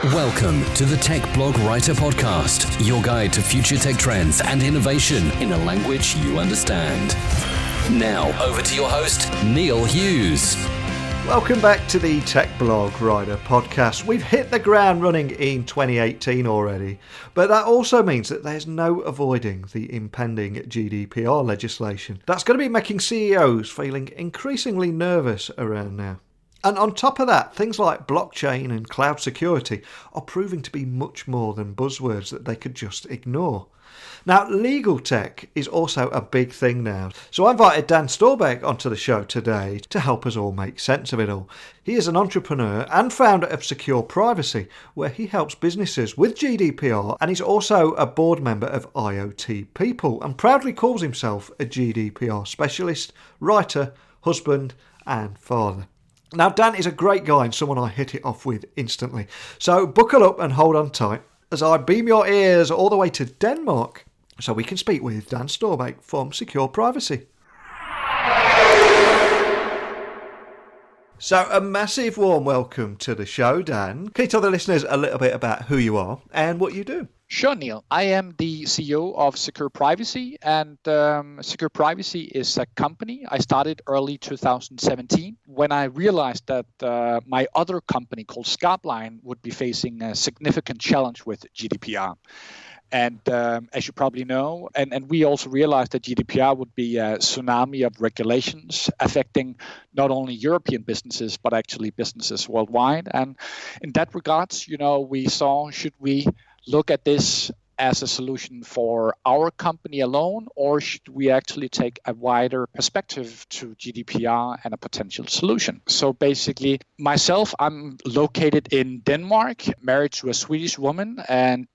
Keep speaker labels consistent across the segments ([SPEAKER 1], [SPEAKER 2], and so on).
[SPEAKER 1] Welcome to the Tech Blog Writer Podcast, your guide to future tech trends and innovation in a language you understand. Now, over to your host, Neil Hughes.
[SPEAKER 2] Welcome back to the Tech Blog Writer Podcast. We've hit the ground running in 2018 already, but that also means that there's no avoiding the impending GDPR legislation. That's going to be making CEOs feeling increasingly nervous around now. And on top of that, things like blockchain and cloud security are proving to be much more than buzzwords that they could just ignore. Now, LegalTech is also a big thing now, so I invited Dan Storbaek onto the show today to help us all make sense of it all. He is an entrepreneur and founder of Secure Privacy, where he helps businesses with GDPR, and he's also a board member of IoT People and proudly calls himself a GDPR specialist, writer, husband and father. Now, Dan is a great guy and someone I hit it off with instantly. So buckle up and hold on tight as I beam your ears all the way to Denmark so we can speak with Dan Storbaek from Secure Privacy. So a massive warm welcome to the show, Dan. Can you tell the listeners a little bit about who you are and what you do?
[SPEAKER 3] Sure, Neil. I am the CEO of Secure Privacy, and Secure Privacy is a company I started early 2017 when I realized that my other company called Scarpline would be facing a significant challenge with GDPR. And as you probably know, and we also realized that GDPR would be a tsunami of regulations affecting not only European businesses, but actually businesses worldwide. And in that regards, we saw, should we look at this as a solution for our company alone, or should we actually take a wider perspective to GDPR and a potential solution? So basically, myself, I'm located in Denmark, married to a Swedish woman, and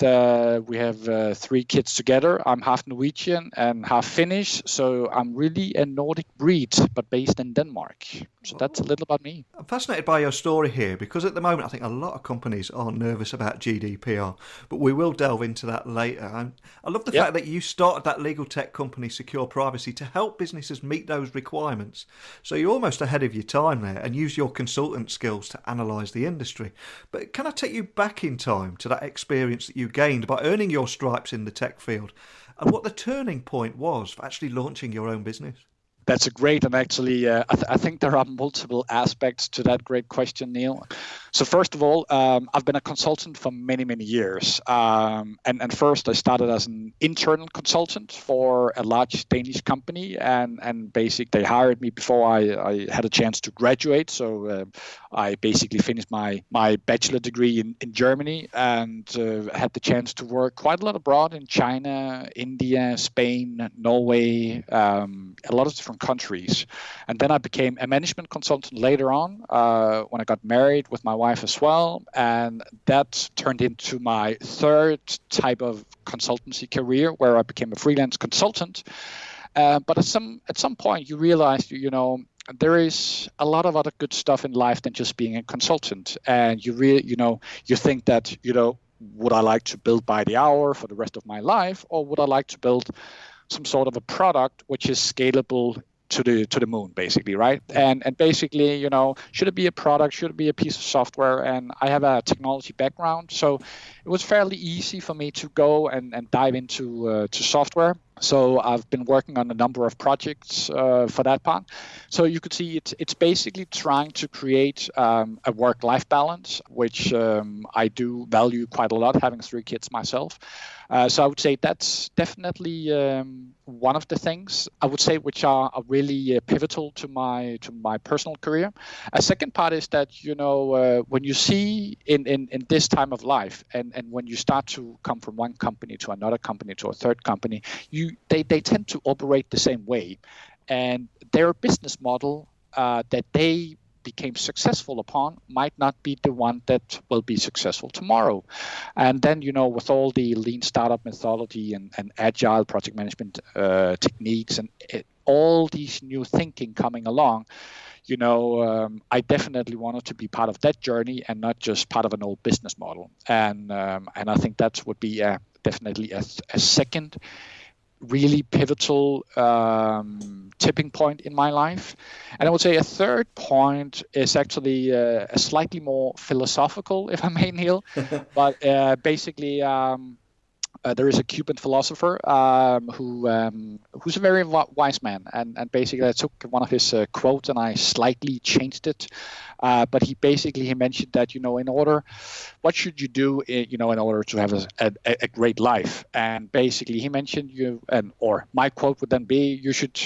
[SPEAKER 3] we have 3 kids together. I'm half Norwegian and half Finnish, so I'm really a Nordic breed, but based in Denmark. So that's a little about me.
[SPEAKER 2] I'm fascinated by your story here because at the moment I think a lot of companies are nervous about GDPR, but we will delve into that later. I love the fact that you started that legal tech company, Secure Privacy, to help businesses meet those requirements. So you're almost ahead of your time there and use your consultant skills to analyse the industry. But can I take you back in time to that experience that you gained by earning your stripes in the tech field and what the turning point was for actually launching your own business?
[SPEAKER 3] That's a great, and actually, I think there are multiple aspects to that great question, Neil. So first of all, I've been a consultant for many, many years. And first, I started as an internal consultant for a large Danish company, and basically they hired me before I had a chance to graduate. So I basically finished my bachelor degree in Germany and had the chance to work quite a lot abroad in China, India, Spain, Norway, a lot of different countries. And then I became a management consultant later on when I got married with my wife as well. And that turned into my third type of consultancy career where I became a freelance consultant. But at some point you realize, there is a lot of other good stuff in life than just being a consultant. And you really, you think that, would I like to build by the hour for the rest of my life, or would I like to build some sort of a product which is scalable to the moon, basically, right? And basically, should it be a product? Should it be a piece of software? And I have a technology background, so it was fairly easy for me to go and dive into to software. So I've been working on a number of projects for that part. So you could see it's basically trying to create a work-life balance, which I do value quite a lot, having 3 kids myself. So I would say that's definitely one of the things I would say which are really pivotal to my personal career. A second part is that when you see in this time of life and when you start to come from one company to another company to a third company, they tend to operate the same way, and their business model that they became successful upon might not be the one that will be successful tomorrow. And then, with all the lean startup methodology and agile project management techniques and all these new thinking coming along, I definitely wanted to be part of that journey and not just part of an old business model. And I think that would be definitely a second really pivotal tipping point in my life. And I would say a third point is actually a slightly more philosophical, if I may, Neil. But basically, there is a Cuban philosopher who's a very wise man, and basically I took one of his quotes and I slightly changed it. But he mentioned that what should you do in order to have a great life? And basically he mentioned or my quote would then be, you should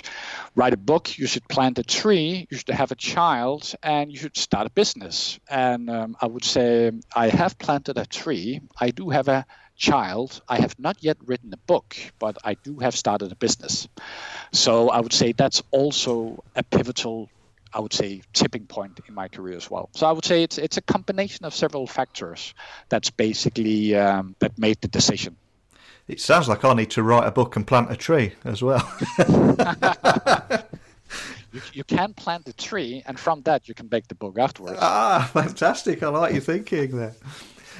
[SPEAKER 3] write a book, you should plant a tree, you should have a child, and you should start a business. And I would say I have planted a tree. I do have a child. I have not yet written a book, but I do have started a business. So I would say that's also a pivotal, tipping point in my career as well. So I would say it's a combination of several factors that's basically that made the decision.
[SPEAKER 2] It sounds like I need to write a book and plant a tree as well.
[SPEAKER 3] You can plant the tree, and from that you can make the book afterwards.
[SPEAKER 2] Fantastic. I like your thinking there.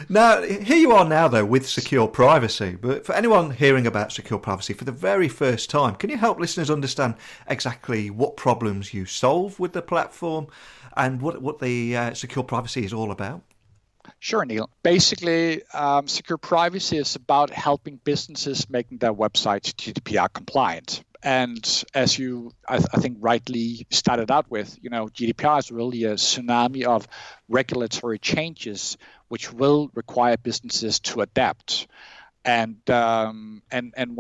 [SPEAKER 2] Now, here you are now, though, with secure privacy. But for anyone hearing about secure privacy for the very first time, can you help listeners understand exactly what problems you solve with the platform and what the secure privacy is all about?
[SPEAKER 3] Sure, Neil. Basically, secure privacy is about helping businesses making their websites GDPR compliant. And as you, I think, rightly started out with, GDPR is really a tsunami of regulatory changes which will require businesses to adapt. And when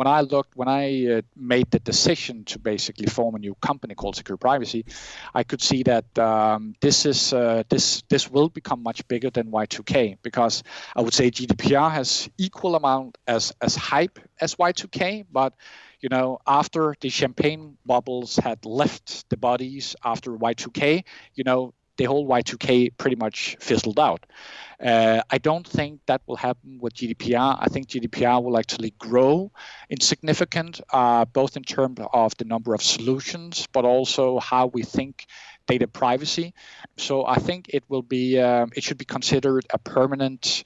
[SPEAKER 3] I made the decision to basically form a new company called Secure Privacy, I could see that this will become much bigger than Y2K, because I would say GDPR has equal amount as hype as Y2K, but after the champagne bubbles had left the bodies after Y2K, the whole Y2K pretty much fizzled out. I don't think that will happen with GDPR. I think GDPR will actually grow in significance, both in terms of the number of solutions, but also how we think data privacy. So I think it should be considered a permanent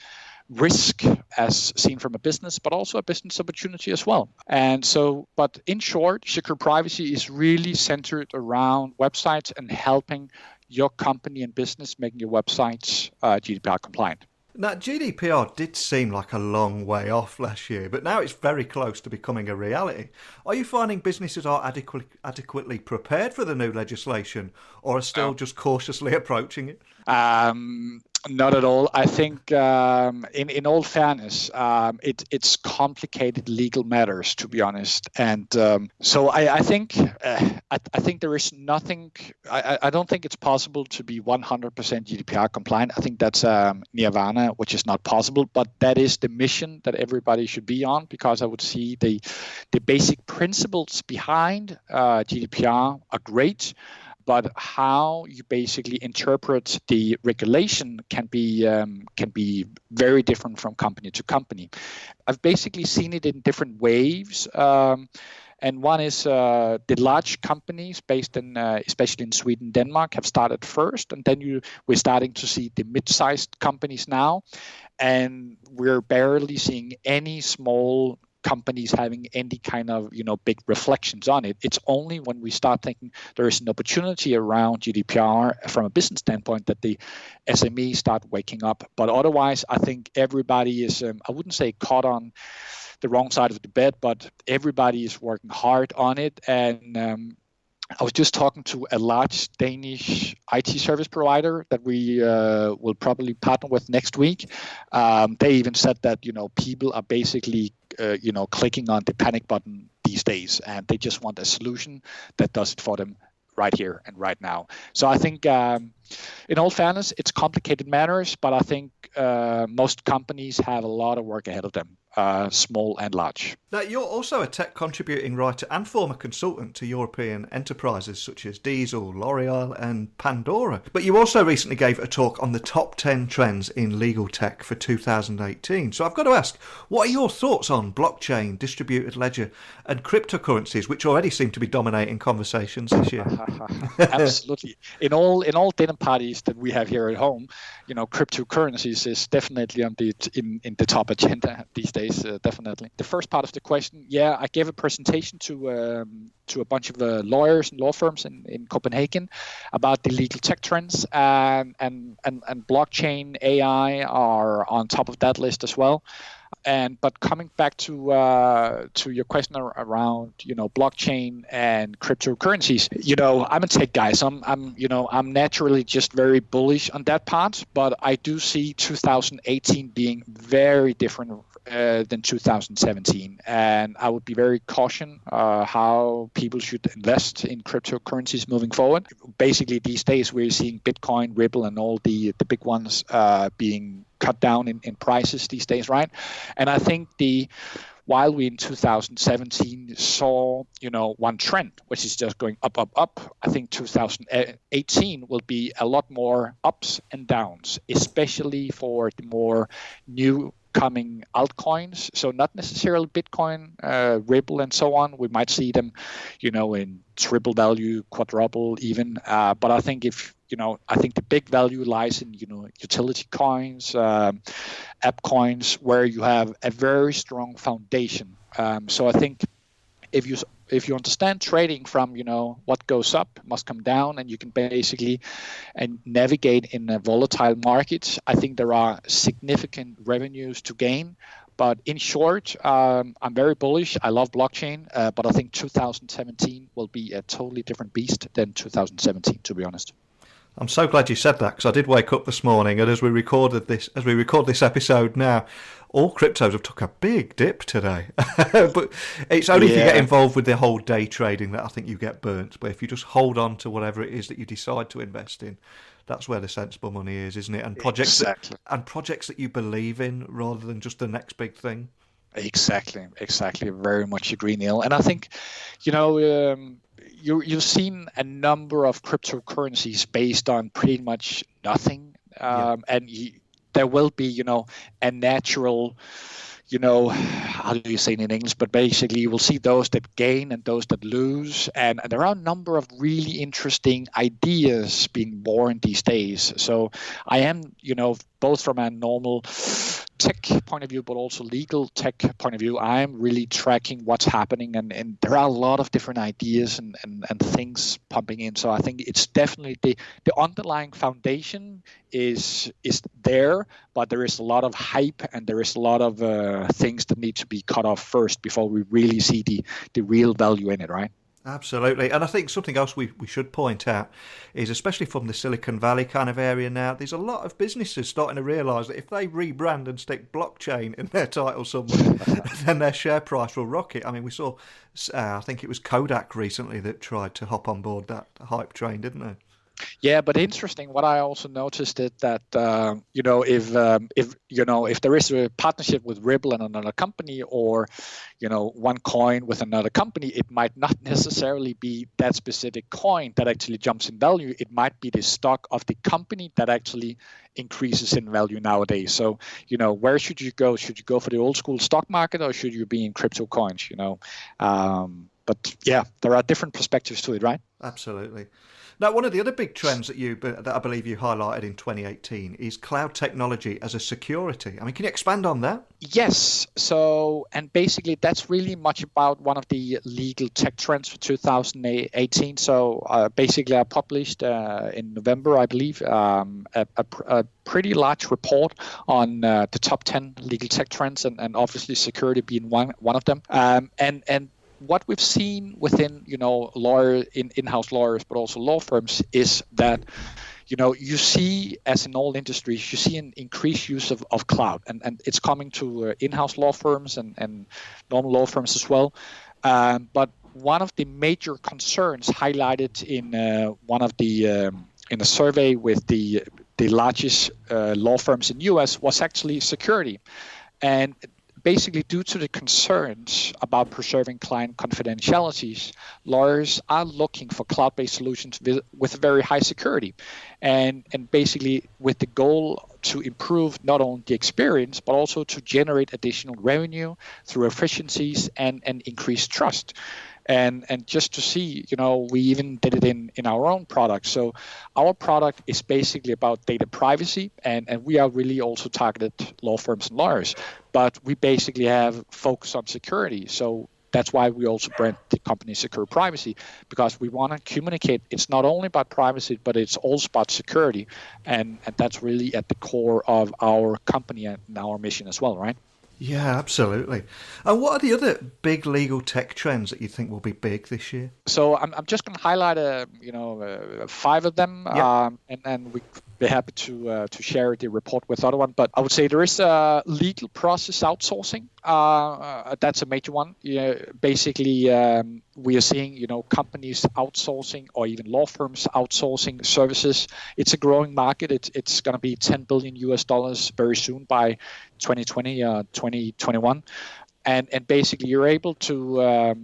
[SPEAKER 3] risk as seen from a business, but also a business opportunity as well. And so, but in short, secure privacy is really centered around websites and helping your company and business making your websites GDPR compliant.
[SPEAKER 2] Now, GDPR did seem like a long way off last year, but now it's very close to becoming a reality. Are you finding businesses are adequately prepared for the new legislation, or are still just cautiously approaching it?
[SPEAKER 3] Not at all. I think, in all fairness, it's complicated legal matters, to be honest. And so I think there is nothing. I don't think it's possible to be 100% GDPR compliant. I think that's nirvana, which is not possible. But that is the mission that everybody should be on, because I would see the basic principles behind GDPR are great. But how you basically interpret the regulation can be very different from company to company. I've basically seen it in different waves. And one is the large companies based in, especially in Sweden, Denmark, have started first. And then we're starting to see the mid-sized companies now. And we're barely seeing any small companies having any kind of big reflections on it. It's only when we start thinking there is an opportunity around GDPR from a business standpoint that the SMEs start waking up. But otherwise, I think everybody is, I wouldn't say caught on the wrong side of the bed, but everybody is working hard on it. And I was just talking to a large Danish IT service provider that we will probably partner with next week. They even said that people are basically clicking on the panic button these days, and they just want a solution that does it for them right here and right now. So I think, in all fairness, it's complicated matters, but I think most companies have a lot of work ahead of them. Small and large.
[SPEAKER 2] Now, you're also a tech contributing writer and former consultant to European enterprises such as Diesel, L'Oreal and Pandora. But you also recently gave a talk on the top 10 trends in legal tech for 2018. So I've got to ask, what are your thoughts on blockchain, distributed ledger and cryptocurrencies, which already seem to be dominating conversations this year?
[SPEAKER 3] Absolutely. In all dinner parties that we have here at home, cryptocurrencies is definitely on in the top agenda these days. days, definitely. The first part of the question, I gave a presentation to a bunch of lawyers and law firms in Copenhagen about the legal tech trends, and blockchain, AI are on top of that list as well. But coming back to your question around blockchain and cryptocurrencies, I'm a tech guy, so I'm naturally just very bullish on that part. But I do see 2018 being very different than 2017, and I would be very cautious how people should invest in cryptocurrencies moving forward. Basically, these days we're seeing Bitcoin, Ripple, and all the big ones being cut down in prices these days, right? And I think while we in 2017 saw, one trend, which is just going up, I think 2018 will be a lot more ups and downs, especially for the more new coming altcoins. So not necessarily Bitcoin, Ripple, and so on. We might see them, in triple value, quadruple even. But I think I think the big value lies in, utility coins, app coins, where you have a very strong foundation. So I think if you understand trading from, what goes up must come down, and you can basically navigate in a volatile market, I think there are significant revenues to gain. But in short, I'm very bullish. I love blockchain, but I think 2017 will be a totally different beast than 2017, to be honest.
[SPEAKER 2] I'm so glad you said that, because I did wake up this morning, and as we record this episode now, all cryptos have took a big dip today. But it's only if you get involved with the whole day trading that I think you get burnt. But if you just hold on to whatever it is that you decide to invest in, that's where the sensible money is, isn't it? And projects that you believe in rather than just the next big thing. Exactly.
[SPEAKER 3] Very much agree, Neil. And I think, you've seen a number of cryptocurrencies based on pretty much nothing, and there will be, a natural, how do you say it in English? But basically, you will see those that gain and those that lose, and there are a number of really interesting ideas being born these days. So I am, both from a normal tech point of view, but also legal tech point of view, I'm really tracking what's happening, and there are a lot of different ideas and things pumping in. So I think it's definitely the underlying foundation is there, but there is a lot of hype, and there is a lot of things that need to be cut off first before we really see the real value in it, right?
[SPEAKER 2] Absolutely. And I think something else we should point out is, especially from the Silicon Valley kind of area now, there's a lot of businesses starting to realise that if they rebrand and stick blockchain in their title somewhere, then their share price will rocket. I mean, we saw, I think it was Kodak recently that tried to hop on board that hype train, didn't they?
[SPEAKER 3] Yeah, but interesting. What I also noticed is that if there is a partnership with Ripple and another company, or one coin with another company, it might not necessarily be that specific coin that actually jumps in value. It might be the stock of the company that actually increases in value nowadays. So where should you go? Should you go for the old school stock market, or should you be in crypto coins? But yeah, there are different perspectives to it, right?
[SPEAKER 2] Absolutely. Now, one of the other big trends that I believe you highlighted in 2018 is cloud technology as a security. I mean, can you expand on that?
[SPEAKER 3] Yes. So, and basically that's really much about one of the legal tech trends for 2018. So basically I published in November, I believe, a pretty large report on the top 10 legal tech trends, and obviously security being one of them. And what we've seen within, in-house lawyers, but also law firms, is that, you see, as in all industries, you see an increased use of cloud, and it's coming to in-house law firms and normal law firms as well. But one of the major concerns highlighted in one of the in a survey with the largest law firms in US was actually security, and basically, due to the concerns about preserving client confidentialities, lawyers are looking for cloud-based solutions with very high security, and basically with the goal to improve not only the experience, but also to generate additional revenue through efficiencies and increased trust. And just to see, we even did it in our own product. So our product is basically about data privacy, and we are really also targeted law firms and lawyers, but we basically have focus on security. So that's why we also brand the company Secure Privacy, because we want to communicate. It's not only about privacy, but it's also about security. And that's really at the core of our company and our mission as well, right?
[SPEAKER 2] Yeah, absolutely. And what are the other big legal tech trends that you think will be big this year?
[SPEAKER 3] So I'm just going to highlight, 5 of them, and we'd be happy to share the report with other one. But I would say there is legal process outsourcing. That's a major one. Basically, we are seeing companies outsourcing, or even law firms outsourcing services. It's a growing market. It's going to be $10 billion very soon by 2020, 2021. And basically, you're able to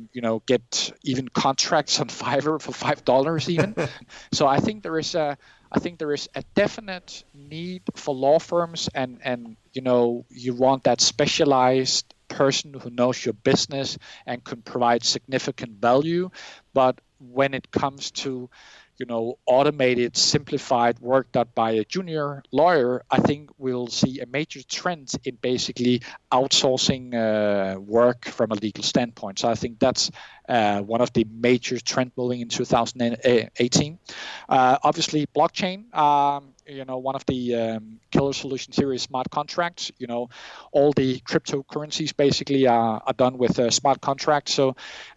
[SPEAKER 3] get even contracts on Fiverr for $5 even. So I think there is a definite need for law firms, and you want that specialized person who knows your business and can provide significant value. But when it comes to automated, simplified work done by a junior lawyer, I think we'll see a major trend in basically outsourcing work from a legal standpoint. So I think that's one of the major trends moving in 2018. Obviously, blockchain. One of the killer solutions here is smart contracts. All the cryptocurrencies basically are done with smart contracts.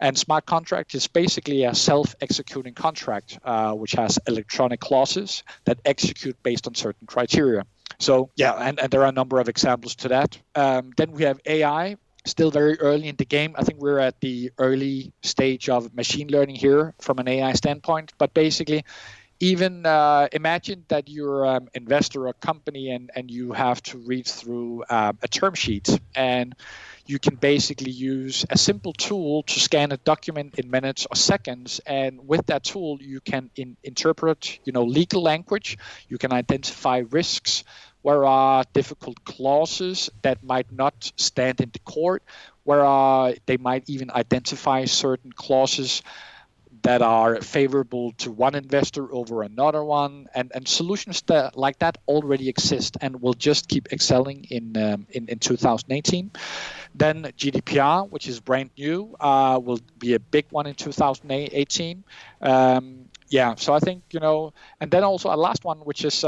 [SPEAKER 3] And smart contract is basically a self-executing contract, which has electronic clauses that execute based on certain criteria. So and there are a number of examples to that. Then we have AI. Still very early in the game. I think we're at the early stage of machine learning here from an AI standpoint. But basically, even imagine that you're an investor or a company and you have to read through a term sheet, and you can basically use a simple tool to scan a document in minutes or seconds. And with that tool, you can interpret, legal language. You can identify risks. Where are difficult clauses that might not stand in the court? Where they might even identify certain clauses that are favorable to one investor over another one, and solutions like that already exist and will just keep excelling in 2018. Then GDPR, which is brand new, will be a big one in 2018. So I think, and then also a last one, which is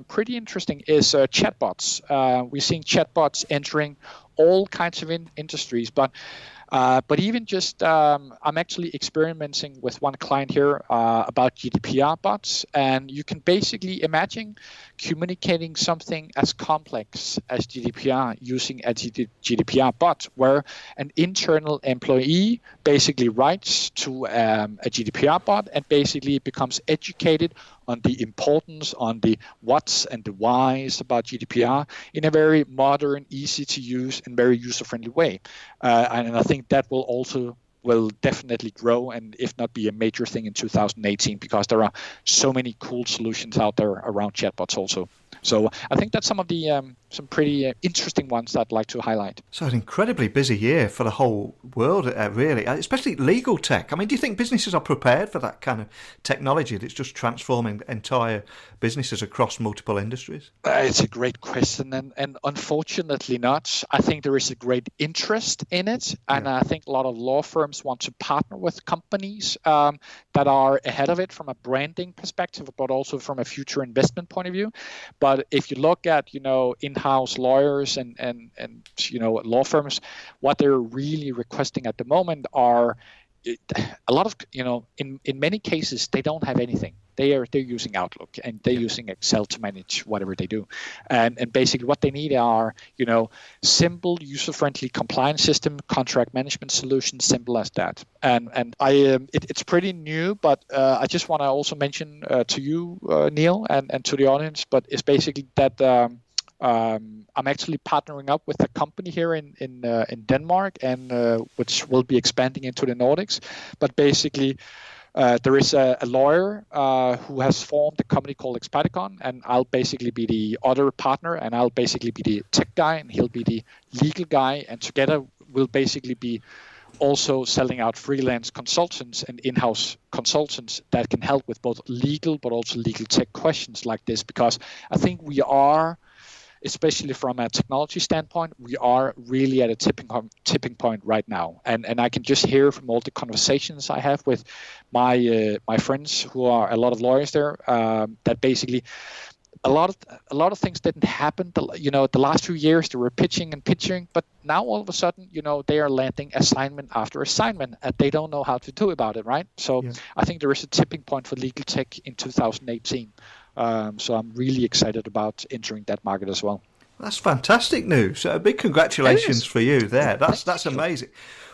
[SPEAKER 3] pretty interesting, is chatbots. We're seeing chatbots entering all kinds of industries, but even just, I'm actually experimenting with one client here about GDPR bots, and you can basically imagine communicating something as complex as GDPR using a GDPR bot, where an internal employee basically writes to a GDPR bot and basically becomes educated on the importance, on the what's and the whys about GDPR in a very modern, easy to use, and very user-friendly way. And I think that will definitely grow, and if not be a major thing in 2018, because there are so many cool solutions out there around chatbots also. So I think that's some of the some pretty interesting ones that I'd like to highlight.
[SPEAKER 2] So an incredibly busy year for the whole world, really, especially legal tech. I mean, do you think businesses are prepared for that kind of technology that's just transforming entire businesses across multiple industries?
[SPEAKER 3] It's a great question, and unfortunately not. I think there is a great interest in it, and I think a lot of law firms want to partner with companies that are ahead of it from a branding perspective, but also from a future investment point of view. But if you look at, in-house lawyers and law firms, what they're really requesting at the moment are a lot of, in many cases, they don't have anything. They're using Outlook, and they're using Excel to manage whatever they do. And basically what they need are, simple, user-friendly compliance system, contract management solutions, simple as that. And it's pretty new, but I just want to also mention to you, Neil, and to the audience, but it's basically that I'm actually partnering up with a company here in Denmark, and which will be expanding into the Nordics. But basically, there is a lawyer who has formed a company called Experticon, and I'll basically be the other partner, and I'll basically be the tech guy, and he'll be the legal guy, and together we'll basically be also selling out freelance consultants and in-house consultants that can help with both legal but also legal tech questions like this, because I think we are, especially from a technology standpoint, we are really at a tipping point right now. And I can just hear from all the conversations I have with my friends who are a lot of lawyers there, that basically a lot of things didn't happen. The last few years they were pitching, but now all of a sudden, they are landing assignment after assignment, and they don't know how to do about it, right? So yeah. I think there is a tipping point for legal tech in 2018. So I'm really excited about entering that market as well.
[SPEAKER 2] That's fantastic news. Big congratulations for you there. That's amazing.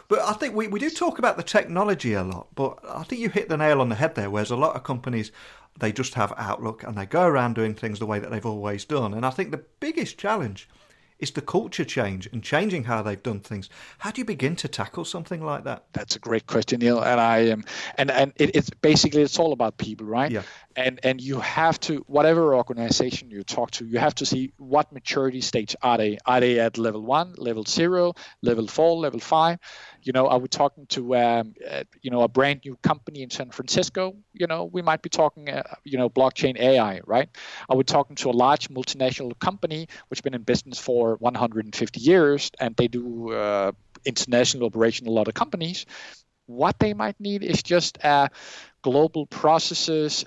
[SPEAKER 2] But I think we do talk about the technology a lot, but I think you hit the nail on the head there, whereas a lot of companies, they just have Outlook and they go around doing things the way that they've always done. And I think the biggest challenge is the culture change and changing how they've done things. How do you begin to tackle something like that?
[SPEAKER 3] That's a great question, Neil. And I am, and it's basically, it's all about people, right?
[SPEAKER 2] Yeah.
[SPEAKER 3] And you have to, whatever organization you talk to, you have to see what maturity stage are they? Are they at level 1, level 0, level 4, level 5? Are we talking to a brand new company in San Francisco? We might be talking blockchain AI, right? Are we talking to a large multinational company which has been in business for 150 years and they do international operation, a lot of companies? What they might need is just global processes,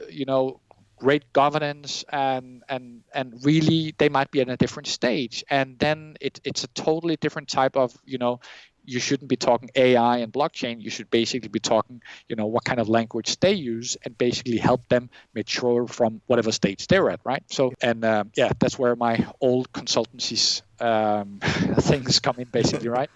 [SPEAKER 3] great governance, and really they might be at a different stage. And then it's a totally different type of, you shouldn't be talking AI and blockchain. You should basically be talking, what kind of language they use and basically help them mature from whatever stage they're at, right? So, and that's where my old consultancies things come in, basically, right?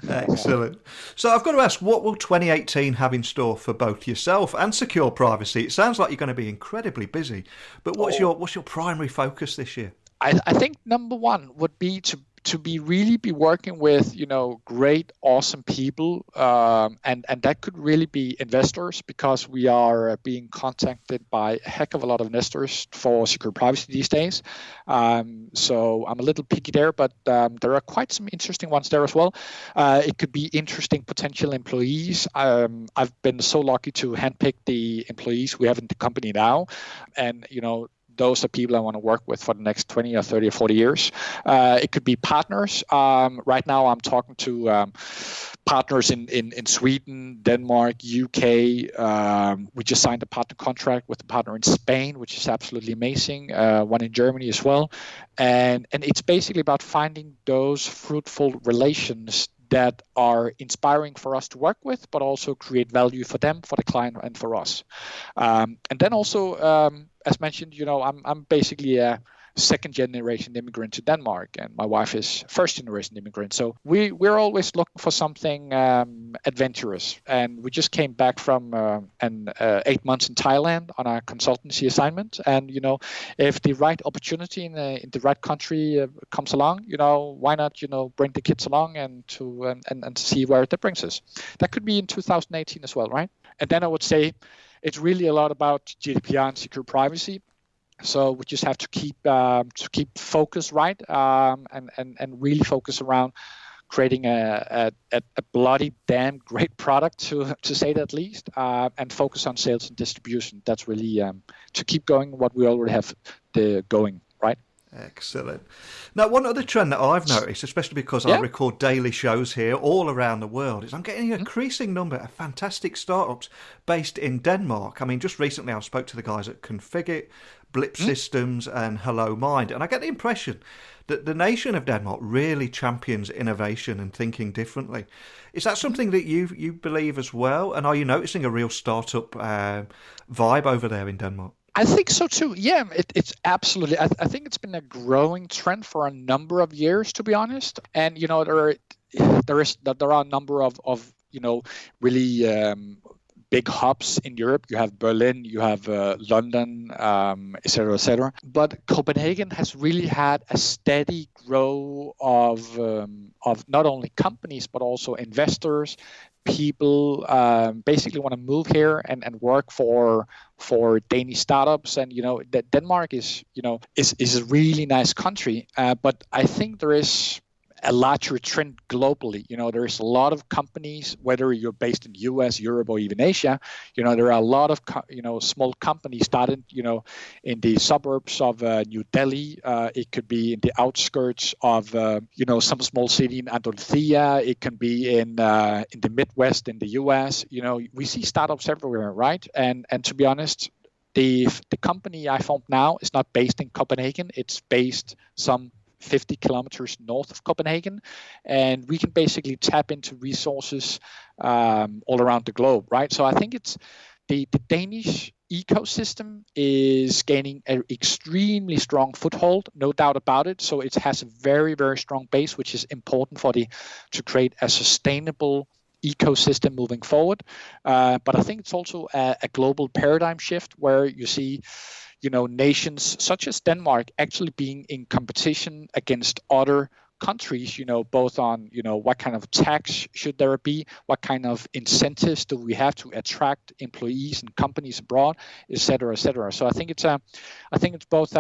[SPEAKER 2] Excellent. So I've got to ask, what will 2018 have in store for both yourself and Secure Privacy? It sounds like you're going to be incredibly busy, but what's your primary focus this year?
[SPEAKER 3] I think number one would be to really be working with great, awesome people, and that could really be investors, because we are being contacted by a heck of a lot of investors for Secure Privacy these days. So I'm a little picky there, but there are quite some interesting ones there as well. It could be interesting potential employees. I've been so lucky to handpick the employees we have in the company now, and those are people I want to work with for the next 20 or 30 or 40 years. It could be partners. Right now, I'm talking to partners in Sweden, Denmark, UK. We just signed a partner contract with a partner in Spain, which is absolutely amazing. One in Germany as well. And it's basically about finding those fruitful relations that are inspiring for us to work with, but also create value for them, for the client, and for us. And then also, as mentioned, I'm basically a second-generation immigrant to Denmark, and my wife is first-generation immigrant. So we're always looking for something adventurous. And we just came back from 8 months in Thailand on a consultancy assignment. And if the right opportunity in the right country comes along, why not bring the kids along and to see where that brings us. That could be in 2018 as well, right? And then I would say it's really a lot about GDPR and secure privacy. So we just have to keep focus, right, and really focus around creating a bloody damn great product, to say that least, and focus on sales and distribution. That's really to keep going what we already have going, right?
[SPEAKER 2] Excellent. Now, one other trend that I've noticed, especially because I record daily shows here all around the world, is I'm getting an increasing number of fantastic startups based in Denmark. I mean, just recently I spoke to the guys at Configit, Blip Systems and Hello Mind, and I get the impression that the nation of Denmark really champions innovation and thinking differently. Is that something that you believe as well? And are you noticing a real startup vibe over there in Denmark?
[SPEAKER 3] I think so too. Yeah, it's absolutely. I think it's been a growing trend for a number of years, to be honest. And there are a number of really big hubs in Europe. You have Berlin, you have London, etc., etc. But Copenhagen has really had a steady growth of not only companies but also investors. People basically want to move here and work for Danish startups, and that Denmark is a really nice country, but I think there is a larger trend globally. There's a lot of companies, whether you're based in US, Europe, or even Asia, there are a lot of, small companies started, in the suburbs of New Delhi. It could be in the outskirts of, some small city in Andalusia. It can be in the Midwest in the US. We see startups everywhere, right? And to be honest, the company I formed now is not based in Copenhagen. It's based some 50 kilometers north of Copenhagen, and we can basically tap into resources all around the globe, right? So I think it's the Danish ecosystem is gaining an extremely strong foothold, no doubt about it. So it has a very, very strong base, which is important to create a sustainable ecosystem moving forward. But I think it's also a global paradigm shift where you see nations such as Denmark actually being in competition against other countries, both on, what kind of tax should there be, what kind of incentives do we have to attract employees and companies abroad, et cetera, et cetera. So I think it's both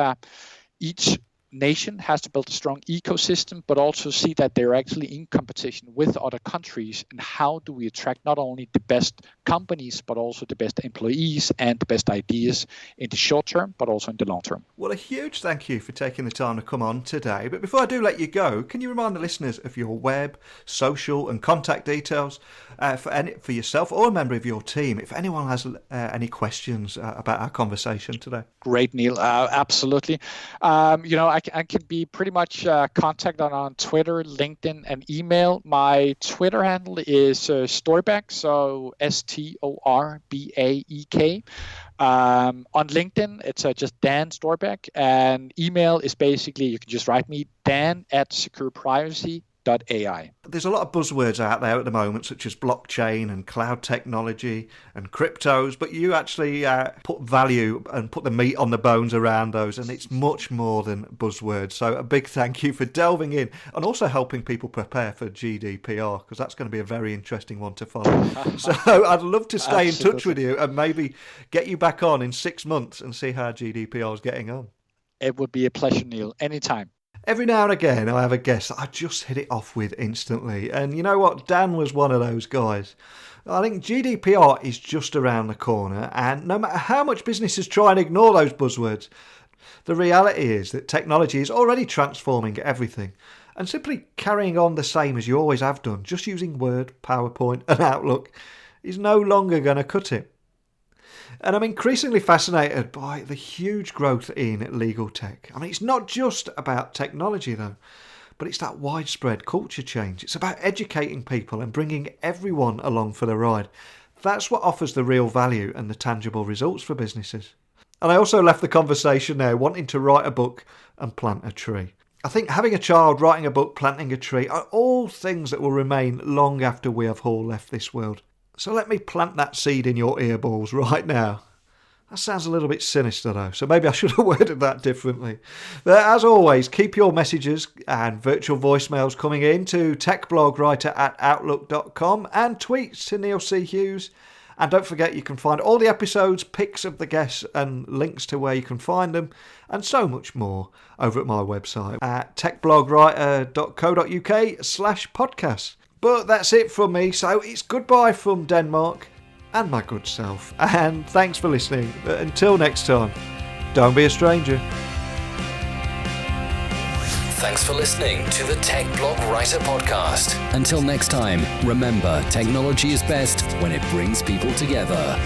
[SPEAKER 3] each nation has to build a strong ecosystem, but also see that they're actually in competition with other countries. And how do we attract not only the best companies, but also the best employees and the best ideas in the short term, but also in the long term?
[SPEAKER 2] Well, a huge thank you for taking the time to come on today. But before I do let you go, can you remind the listeners of your web, social and contact details for yourself or a member of your team, if anyone has any questions about our conversation today?
[SPEAKER 3] Great, Neil. Absolutely. I can be pretty much contacted on Twitter, LinkedIn, and email. My Twitter handle is Storbaek, so Storbaek. On LinkedIn, it's just Dan Storbaek, and email is basically, you can just write me, dan@secureprivacy.ai.
[SPEAKER 2] There's a lot of buzzwords out there at the moment, such as blockchain and cloud technology and cryptos, but you actually put value and put the meat on the bones around those, and it's much more than buzzwords. So a big thank you for delving in and also helping people prepare for GDPR, because that's going to be a very interesting one to follow. So I'd love to stay in touch with you and maybe get you back on in 6 months and see how GDPR is getting on.
[SPEAKER 3] It would be a pleasure, Neil. Anytime.
[SPEAKER 2] Every now and again, I have a guest that I just hit it off with instantly. And you know what? Dan was one of those guys. I think GDPR is just around the corner. And no matter how much businesses try and ignore those buzzwords, the reality is that technology is already transforming everything. And simply carrying on the same as you always have done, just using Word, PowerPoint and Outlook, is no longer going to cut it. And I'm increasingly fascinated by the huge growth in LegalTech. I mean, it's not just about technology, though, but it's that widespread culture change. It's about educating people and bringing everyone along for the ride. That's what offers the real value and the tangible results for businesses. And I also left the conversation there wanting to write a book and plant a tree. I think having a child, writing a book, planting a tree are all things that will remain long after we have all left this world. So let me plant that seed in your earballs right now. That sounds a little bit sinister though, so maybe I should have worded that differently. But as always, keep your messages and virtual voicemails coming in to techblogwriter@outlook.com and tweets to Neil C. Hughes. And don't forget, you can find all the episodes, pics of the guests and links to where you can find them and so much more over at my website at techblogwriter.co.uk/podcast. But that's it from me, so it's goodbye from Denmark and my good self. And thanks for listening. But until next time, don't be a stranger.
[SPEAKER 1] Thanks for listening to the Tech Blog Writer Podcast. Until next time, remember, technology is best when it brings people together.